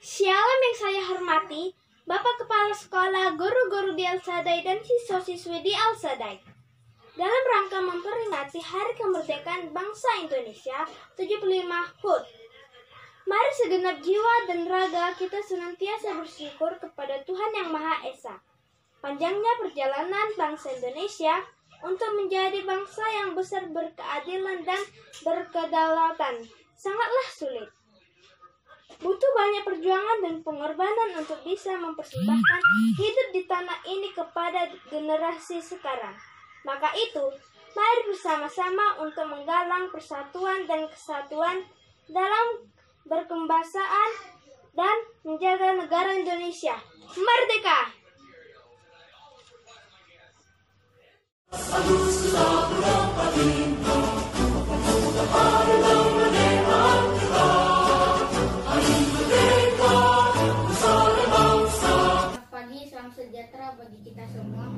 Shalom yang saya hormati, Bapak Kepala Sekolah, guru-guru di Al-Sadai dan siswa-siswi di Al-Sadai. Dalam rangka memperingati Hari Kemerdekaan Bangsa Indonesia 75 HUT, mari segenap jiwa dan raga kita senantiasa bersyukur kepada Tuhan Yang Maha Esa. Panjangnya perjalanan bangsa Indonesia untuk menjadi bangsa yang besar, berkeadilan dan berkedaulatan sangatlah sulit. Butuh banyak perjuangan dan pengorbanan untuk bisa mempersembahkan hidup di tanah ini kepada generasi sekarang. Maka itu, mari bersama-sama untuk menggalang persatuan dan kesatuan dalam berkebangsaan dan menjaga negara Indonesia merdeka. Salam sejahtera bagi kita semua.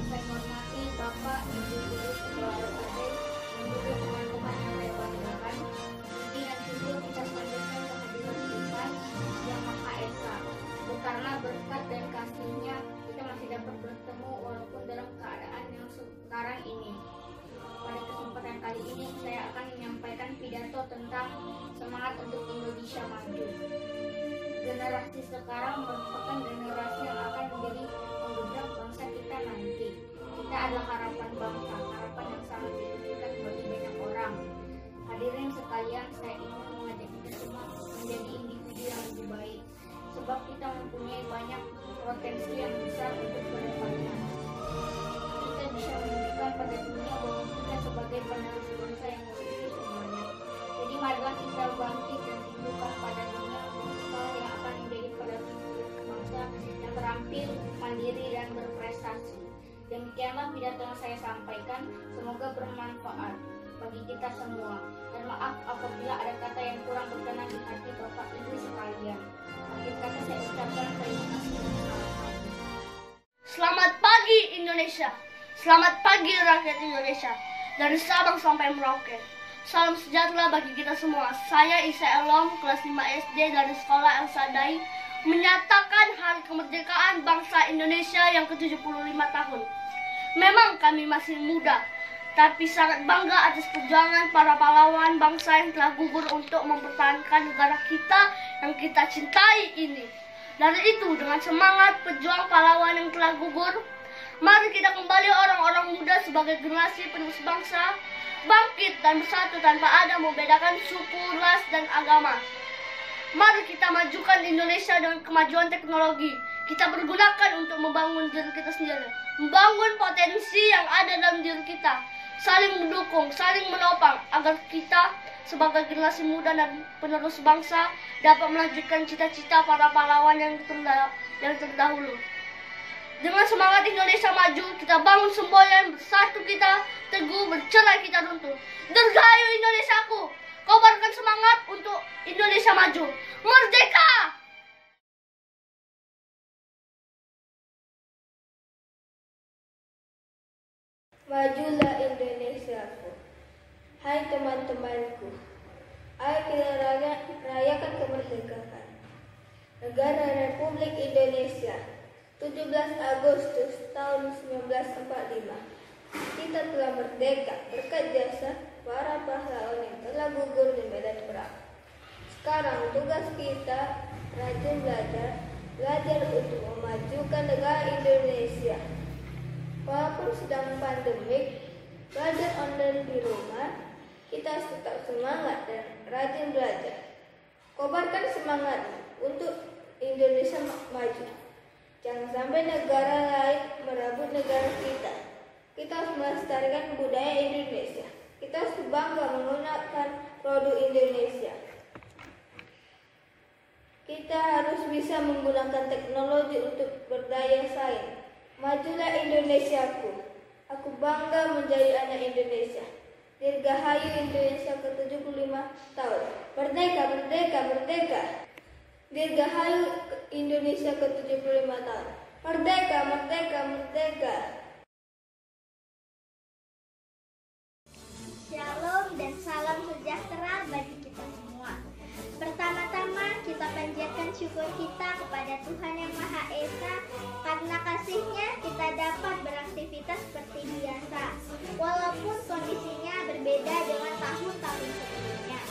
Saya hormati Bapak, Ibu Guru Sekolah Al-Sadai dan juga teman-teman yang saya banggakan. Puji dan syukur kita panjatkan kehadiran Tuhan Yang Maha Esa. Karena berkat dan kasih-Nya kita masih dapat bertemu walaupun dalam keadaan yang sekarang ini. Pada kesempatan kali ini saya akan menyampaikan pidato tentang semangat untuk Indonesia maju. Generasi sekarang merupakan generasi yang akan menjadi penggerak bangsa kita nanti. Kita adalah harapan bangsa, harapan yang sangat dibutuhkan bagi banyak orang. Hadirin sekalian, saya ingin mengajak kita semua menjadi individu yang lebih baik, sebab kita mempunyai banyak potensi yang besar untuk kedepannya. Kita bisa menunjukkan pada dunia bahwa kita sebagai penerus bangsa yang memiliki semuanya. Jadi marilah kita bangkit dan tunjukkan pada dunia yang akan menjadi penerus bangsa yang terampil, mandiri, dan berprestasi. Demikianlah pidato yang saya sampaikan. Semoga bermanfaat bagi kita semua. Dan maaf apabila ada kata yang kurang berkenan di hati Bapak Ibu sekalian. Akhir kata saya ucapkan terima kasih. Selamat pagi Indonesia. Selamat pagi rakyat Indonesia. Dari Sabang sampai Merauke. Salam sejahtera bagi kita semua. Saya Isa Elom, kelas 5 SD dari Sekolah Al-Sadai, menyatakan Hari Kemerdekaan Bangsa Indonesia yang ke-75 tahun. Memang kami masih muda, tapi sangat bangga atas perjuangan para pahlawan bangsa yang telah gugur untuk mempertahankan negara kita yang kita cintai ini. Dari itu, dengan semangat pejuang pahlawan yang telah gugur, mari kita kembali orang-orang muda sebagai generasi penerus bangsa, bangkit dan bersatu tanpa ada membedakan suku, ras, dan agama. Mari kita majukan Indonesia dengan kemajuan teknologi. Kita pergunakan untuk membangun diri kita sendiri, membangun potensi yang ada dalam diri kita, saling mendukung, saling menopang, agar kita sebagai generasi muda dan penerus bangsa dapat melanjutkan cita-cita para pahlawan yang terdahulu. Dengan semangat Indonesia maju, kita bangun semboyan, bersatu kita teguh, bercerai kita runtuh. Dirgahayu Indonesiaku, kobarkan semangat untuk Indonesia maju. Merdeka! Majulah Indonesiaku. Hai teman-temanku, ayo kita rayakan kemerdekaan Negara Republik Indonesia 17 Agustus tahun 1945. Kita telah merdeka berkat jasa para pahlawan yang telah gugur di medan perang. Sekarang tugas kita rajin belajar untuk memajukan negara Indonesia. Walaupun sedang pandemik, belajar online di rumah, kita harus tetap semangat dan rajin belajar. Kobarkan semangat untuk Indonesia maju. Jangan sampai negara lain merebut negara kita. Kita harus melestarikan budaya Indonesia. Kita harus bangga menggunakan produk Indonesia. Kita harus bisa menggunakan teknologi untuk berdaya saing. Majulah Indonesiaku. Aku bangga menjadi anak Indonesia. Dirgahayu Indonesia ke-75 tahun. Merdeka, merdeka, merdeka. Dirgahayu Indonesia ke-75 tahun. Merdeka, merdeka, merdeka. Shalom dan salam sejahtera bagi kita semua. Pertama-tama kita panjatkan syukur kita kepada Tuhan Yang Maha Esa. Karena kasih-Nya kita dapat beraktivitas seperti biasa, walaupun kondisinya berbeda dengan tahun-tahun sebelumnya.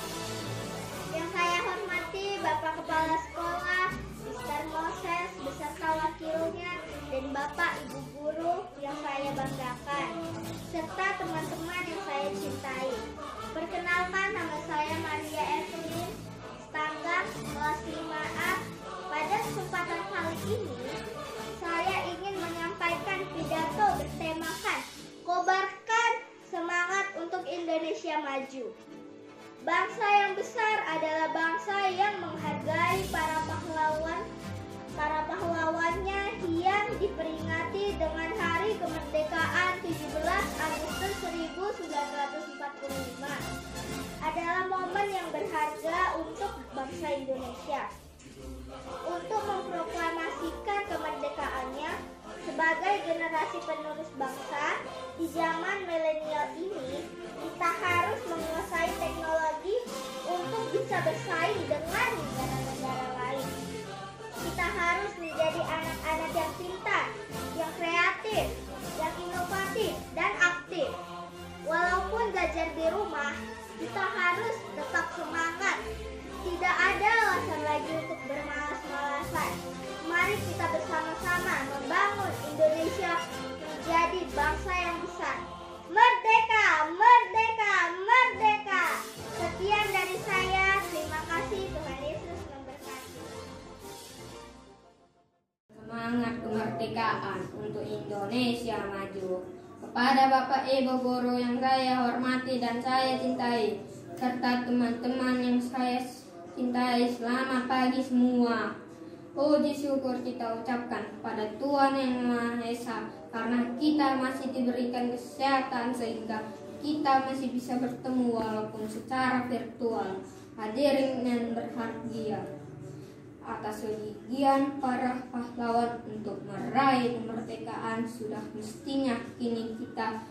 Yang saya hormati Bapak Kepala Sekolah, Mr. Moses beserta wakilnya, dan Bapak Ibu Guru yang saya banggakan, serta teman-teman yang saya cintai. Perkenalkan, nama saya Maria Evelyn, Stangga, kelas 5A. Pada kesempatan kali ini, saya ingin menyampaikan pidato bertemakan Kobarkan Semangat untuk Indonesia Maju. Bangsa yang besar adalah bangsa yang menghargai para pahlawannya yang diperingati dengan Hari Kemerdekaan 17 Agustus 1945. Adalah momen yang berharga untuk bangsa Indonesia. Untuk memproklamasikan kemerdekaannya sebagai generasi penerus bangsa di zaman milenial ini, kita harus menguasai teknologi untuk bisa bersaing dengan negara-negara lain. Kita harus menjadi anak-anak yang pintar, yang kreatif, yang inovatif, dan aktif. Walaupun belajar di rumah, kita harus tetap semangat. Tidak ada alasan lagi untuk bermalas-malasan. Mari kita bersama-sama membangun Indonesia menjadi bangsa yang besar. Merdeka! Merdeka! Merdeka! Sekian dari saya. Terima kasih. Tuhan Yesus memberkati. Semangat kemerdekaan untuk Indonesia maju. Kepada Bapak Ibu Guru yang saya hormati dan saya cintai, serta teman-teman yang saya cintai, selamat pagi semua. Puji syukur kita ucapkan pada Tuhan Yang Maha Esa karena kita masih diberikan kesehatan sehingga kita masih bisa bertemu walaupun secara virtual. Hadirin yang berbahagia, atas kegigihan para pahlawan untuk meraih kemerdekaan sudah mestinya kini kita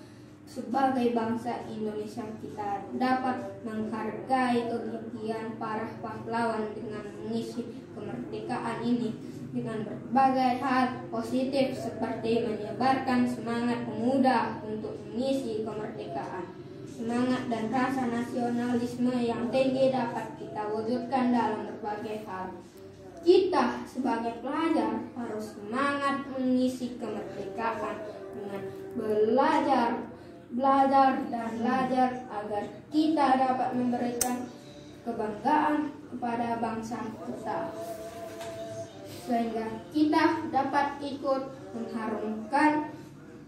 sebagai bangsa Indonesia kita dapat menghargai kegigihan para pahlawan dengan mengisi kemerdekaan ini dengan berbagai hal positif seperti menyebarkan semangat pemuda untuk mengisi kemerdekaan. Semangat dan rasa nasionalisme yang tinggi dapat kita wujudkan dalam berbagai hal. Kita sebagai pelajar harus semangat mengisi kemerdekaan dengan belajar dan belajar agar kita dapat memberikan kebanggaan kepada bangsa kita, sehingga kita dapat ikut mengharumkan,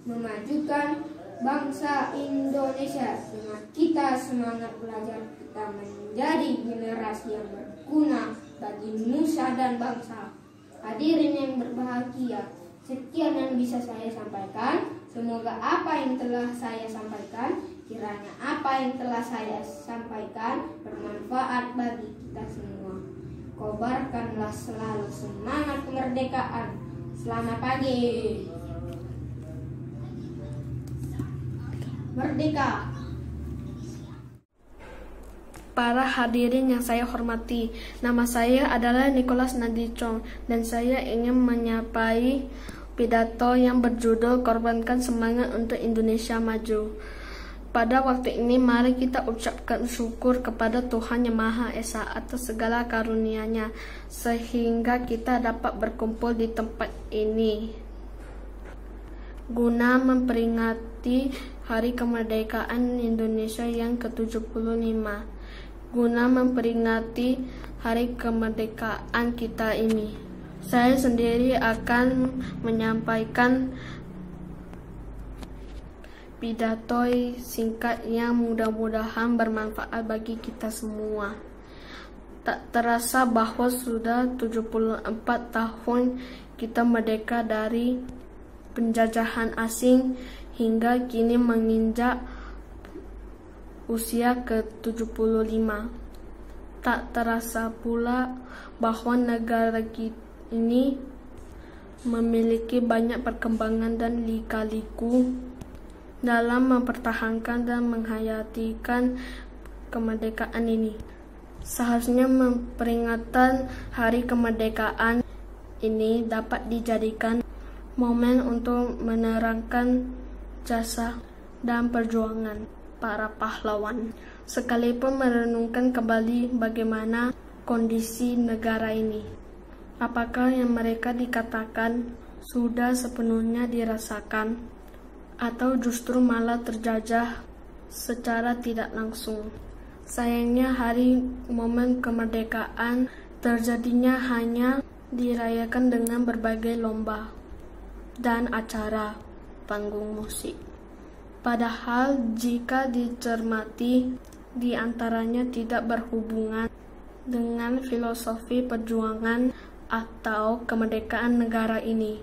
memajukan bangsa Indonesia. Dengan kita semangat belajar, kita menjadi generasi yang berguna bagi nusa dan bangsa. Hadirin yang berbahagia, sekian yang bisa saya sampaikan. Semoga apa yang telah saya sampaikan, kiranya apa yang telah saya sampaikan bermanfaat bagi kita semua. Kobarkanlah selalu semangat kemerdekaan. Selamat pagi. Merdeka. Para hadirin yang saya hormati, nama saya adalah Nicholas Nadicong dan saya ingin menyampaikan pidato yang berjudul Korbankan Semangat untuk Indonesia Maju. Pada waktu ini mari kita ucapkan syukur kepada Tuhan Yang Maha Esa atas segala karunia-Nya sehingga kita dapat berkumpul di tempat ini guna memperingati Hari Kemerdekaan Indonesia yang ke-75. Guna memperingati Hari Kemerdekaan kita ini, saya sendiri akan menyampaikan pidato singkat yang mudah-mudahan bermanfaat bagi kita semua. Tak terasa bahwa sudah 74 tahun kita merdeka dari penjajahan asing hingga kini menginjak usia ke-75. Tak terasa pula bahwa negara kita ini memiliki banyak perkembangan dan lika-liku dalam mempertahankan dan menghayatikan kemerdekaan ini. Seharusnya memperingatan Hari Kemerdekaan ini dapat dijadikan momen untuk menerangkan jasa dan perjuangan para pahlawan, sekalipun merenungkan kembali bagaimana kondisi negara ini. Apakah yang mereka dikatakan sudah sepenuhnya dirasakan, atau justru malah terjajah secara tidak langsung? Sayangnya hari momen kemerdekaan terjadinya hanya dirayakan dengan berbagai lomba dan acara panggung musik. Padahal jika dicermati, di antaranya tidak berhubungan dengan filosofi perjuangan atau kemerdekaan negara ini.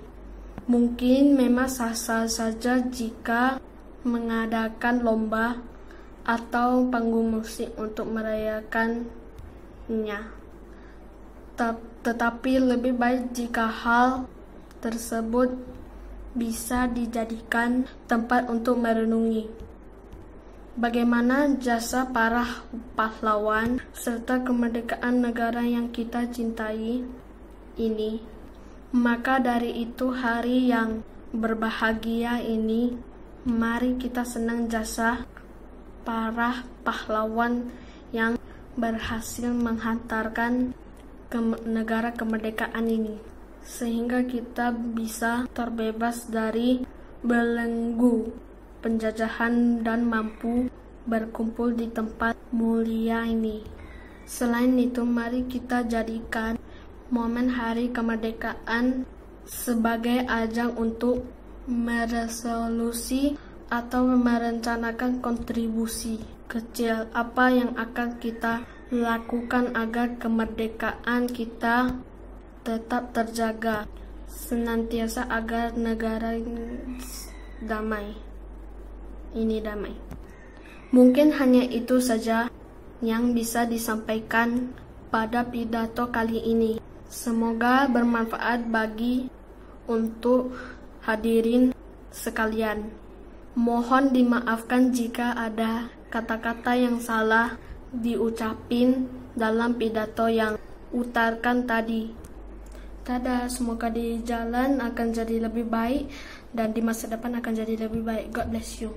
Mungkin memang sah-sah saja jika mengadakan lomba atau panggung musik untuk merayakannya. Tetapi lebih baik jika hal tersebut bisa dijadikan tempat untuk merenungi bagaimana jasa para pahlawan serta kemerdekaan negara yang kita cintai ini. Maka dari itu hari yang berbahagia ini, mari kita senang jasa para pahlawan yang berhasil menghantarkan negara kemerdekaan ini, sehingga kita bisa terbebas dari belenggu penjajahan dan mampu berkumpul di tempat mulia ini. Selain itu, mari kita jadikan momen Hari Kemerdekaan sebagai ajang untuk meresolusi atau merencanakan kontribusi kecil apa yang akan kita lakukan agar kemerdekaan kita tetap terjaga senantiasa, agar negara damai. Mungkin hanya itu saja yang bisa disampaikan pada pidato kali ini. Semoga bermanfaat bagi untuk hadirin sekalian. Mohon dimaafkan jika ada kata-kata yang salah diucapin dalam pidato yang utarkan tadi. Dadah, semoga di jalan akan jadi lebih baik dan di masa depan akan jadi lebih baik. God bless you.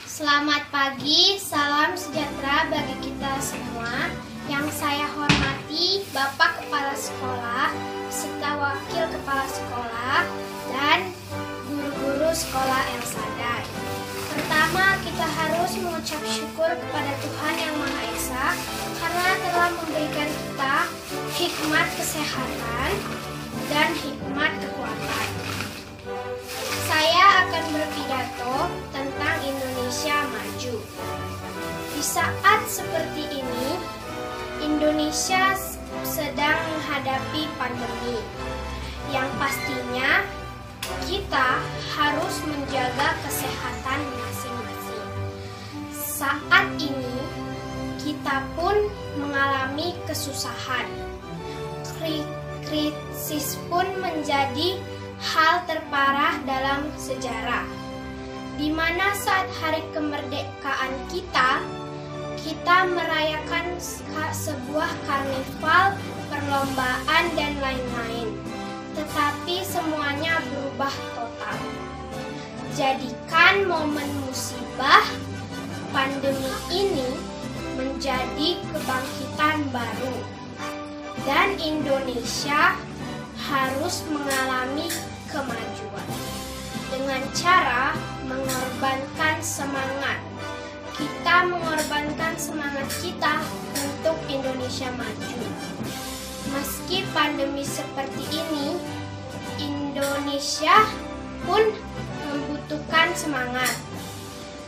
Selamat pagi, salam sejahtera bagi kita semua. Yang saya hormati Bapak Kepala Sekolah, serta Wakil Kepala Sekolah, dan guru-guru sekolah Elsadai. Pertama, kita harus mengucap syukur kepada Tuhan Yang Maha Esa karena telah memberikan kita hikmat kesehatan dan hikmat kekuatan. Saya akan berpidato tentang Indonesia Maju. Di saat seperti ini, Indonesia sedang menghadapi pandemi yang pastinya kita harus menjaga kesehatan masing-masing. Saat ini kita pun mengalami kesusahan. Krisis pun menjadi hal terparah dalam sejarah, di mana saat hari kemerdekaan kita merayakan sebuah karnival, perlombaan, dan lain-lain. Tetapi semuanya berubah total. Jadikan momen musibah pandemi ini menjadi kebangkitan baru. Dan Indonesia harus mengalami kemajuan dengan cara mengorbankan semangat. Kita mengorbankan semangat kita untuk Indonesia maju. Meski pandemi seperti ini, Indonesia pun membutuhkan semangat.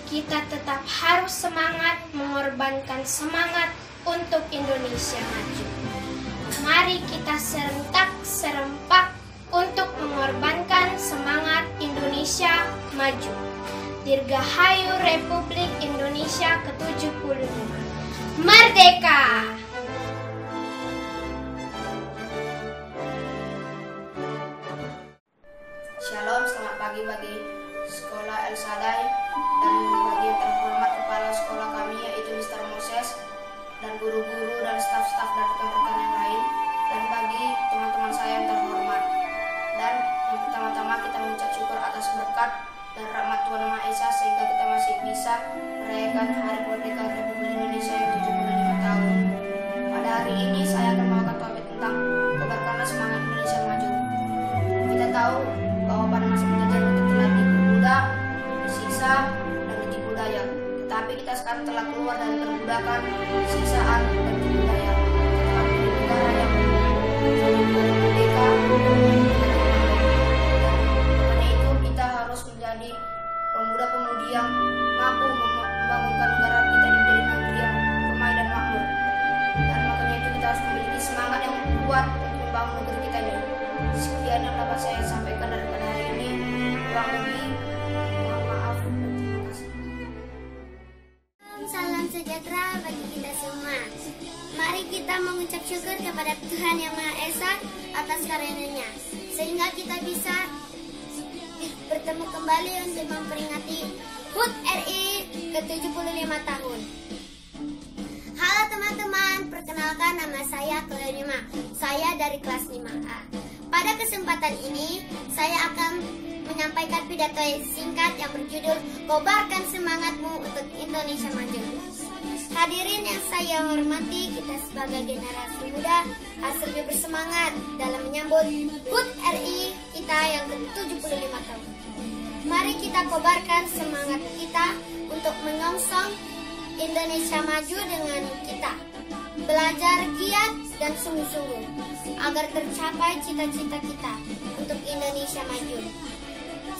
Kita tetap harus semangat mengorbankan semangat untuk Indonesia maju. Mari kita serempak untuk mengorbankan semangat Indonesia maju. Dirgahayu Republik Indonesia ke-75. Merdeka! Shalom, selamat pagi bagi sekolah Elsadai dan bagi yang terhormat dosen, dan guru-guru dan staf-staf dan rekan-rekan yang lain, dan bagi teman-teman saya yang terhormat. Dan yang pertama-tama kita mengucap syukur atas berkat dan rahmat Tuhan Yang Maha Esa sehingga kita masih bisa merayakan Hari Kemerdekaan Republik Indonesia yang 75 tahun. Pada hari ini saya akan membawakan topik tentang kobarkanlah semangat Indonesia maju. Kita tahu bahwa pada masa penjajahan kita telah diperbudak, disiksa, dan ditipu daya. Tetapi kita sekarang telah keluar dari perbudakan, siksaan, dan tipu daya. Kita telah menjadi negara yang merdeka. Karena itu kita harus menjadi pemuda-pemudi yang mampu membangunkan negara kita menjadi negeri yang damai dan makmur. Dan makanya itu kita harus memiliki semangat yang kuat untuk membangun negeri kita ini. Sekian yang dapat saya sampaikan daripada hari ini. Kurang lebih, mohon maaf dan terima kasih. Salam sejahtera bagi kita semua. Mari kita mengucap syukur kepada Tuhan Yang Maha Esa atas karunia-Nya, sehingga kita bisa bertemu kembali untuk memperingati HUT RI ke-75 tahun. Halo teman-teman, perkenalkan nama saya Cleonima. Saya dari kelas 5A. Pada kesempatan ini, saya akan menyampaikan pidato singkat yang berjudul Kobarkan Semangatmu untuk Indonesia Maju. Hadirin yang saya hormati, kita sebagai generasi muda harus lebih bersemangat dalam menyambut HUT RI kita yang ke-75 tahun. Mari kita kobarkan semangat kita untuk menyongsong Indonesia maju dengan kita. Belajar giat dan sungguh-sungguh agar tercapai cita-cita kita untuk Indonesia maju.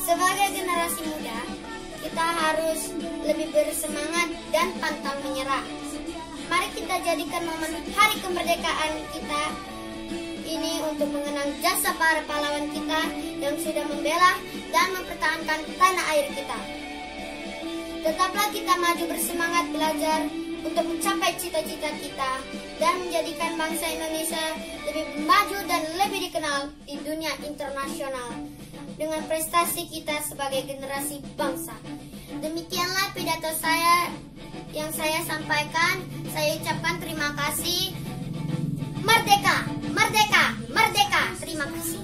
Sebagai generasi muda, kita harus lebih bersemangat dan pantang menyerah. Mari kita jadikan momen hari kemerdekaan kita ini untuk mengenang jasa para pahlawan kita yang sudah membela dan mempertahankan tanah air kita. Tetaplah kita maju bersemangat belajar untuk mencapai cita-cita kita dan menjadikan bangsa Indonesia lebih maju dan lebih dikenal di dunia internasional dengan prestasi kita sebagai generasi bangsa. Demikianlah pidato saya yang saya sampaikan. Saya ucapkan terima kasih. Merdeka, merdeka, merdeka. Terima kasih.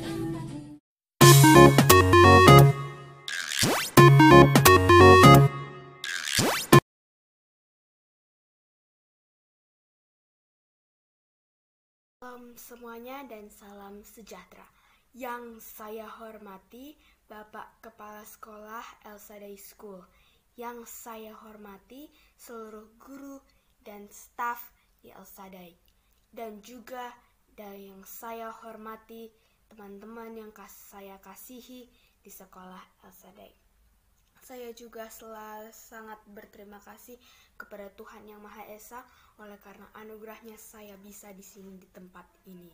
Salam semuanya dan salam sejahtera. Yang saya hormati Bapak Kepala Sekolah Elsadai School. Yang saya hormati seluruh guru dan staf di Elsadai. Dan juga dari yang saya hormati teman-teman yang saya kasihi di sekolah Elsadai. Saya juga selalu sangat berterima kasih kepada Tuhan Yang Maha Esa oleh karena anugerahnya saya bisa di sini di tempat ini.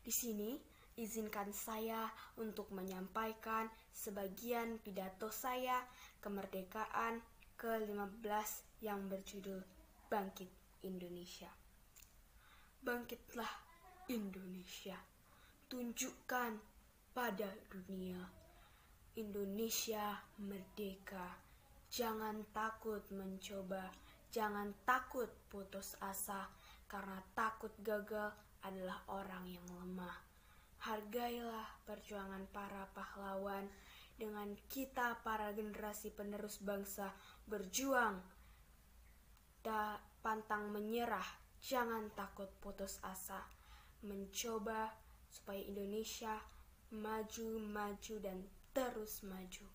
Di sini izinkan saya untuk menyampaikan sebagian pidato saya kemerdekaan ke-15 yang berjudul Bangkit Indonesia. Bangkitlah Indonesia, tunjukkan pada dunia Indonesia merdeka. Jangan takut mencoba, jangan takut putus asa, karena takut gagal adalah orang yang lemah. Hargailah perjuangan para pahlawan. Dengan kita para generasi penerus bangsa berjuang, pantang menyerah, jangan takut putus asa, mencoba supaya Indonesia maju dan terus maju.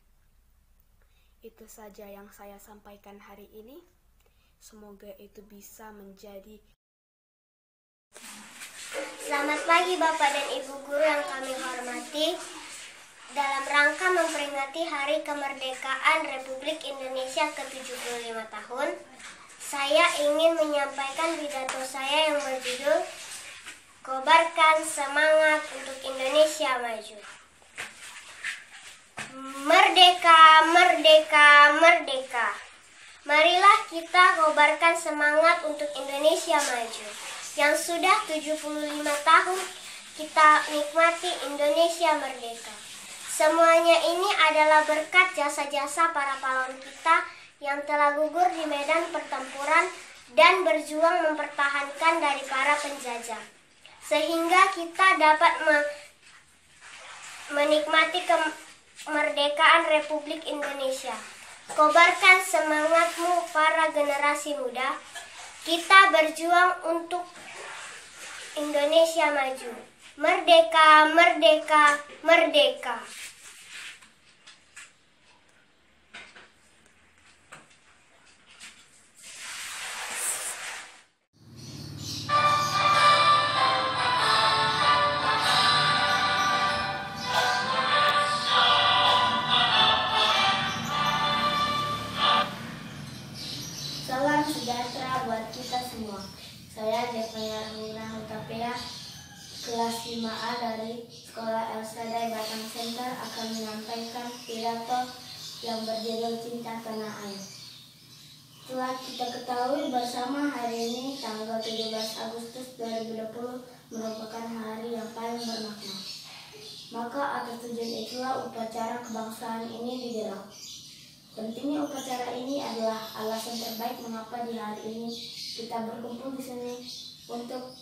Itu saja yang saya sampaikan hari ini. Semoga itu bisa menjadi. Selamat pagi Bapak dan Ibu Guru yang kami hormati. Dalam rangka memperingati Hari Kemerdekaan Republik Indonesia ke-75 tahun, saya ingin menyampaikan pidato saya yang berjudul Kobarkan Semangat untuk Indonesia Maju. Merdeka, merdeka, merdeka. Marilah kita kobarkan semangat untuk Indonesia maju. Yang sudah 75 tahun kita nikmati Indonesia merdeka. Semuanya ini adalah berkat jasa-jasa para pahlawan kita yang telah gugur di medan pertempuran dan berjuang mempertahankan dari para penjajah, sehingga kita dapat menikmati kemerdekaan Republik Indonesia. Kobarkan semangatmu para generasi muda, kita berjuang untuk Indonesia maju. Merdeka, merdeka, merdeka. Salam sejahtera buat kita semua. Saya Jevanya Rahmina Hutapea, kelas 5A dari Sekolah El Shaddai Batang Center akan menyampaikan pidato yang berjudul Cinta Tanah Air. Telah kita ketahui bersama hari ini tanggal 17 Agustus 2020 merupakan hari yang paling bermakna. Maka atas tujuan itulah upacara kebangsaan ini digelar. Pentingnya upacara ini adalah alasan terbaik mengapa di hari ini kita berkumpul di sini untuk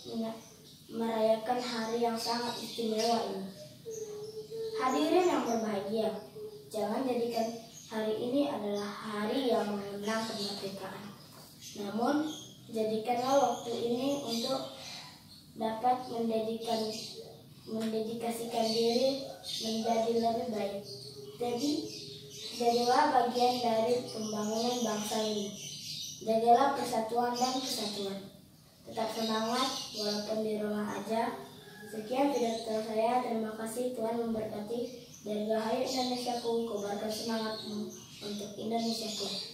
merayakan hari yang sangat istimewa ini. Hadirin yang berbahagia, jangan jadikan hari ini adalah hari yang mengenang kemerdekaan. Namun, jadikanlah waktu ini untuk dapat mendedikasikan diri menjadi lebih baik. Jadilah bagian dari pembangunan bangsa ini. Jagalah persatuan dan kesatuan. Tetap semangat walaupun di rumah aja. Sekian pidato saya. Terima kasih, Tuhan memberkati. Dirgahayu Indonesiaku, kobarkan semangatmu untuk Indonesiaku.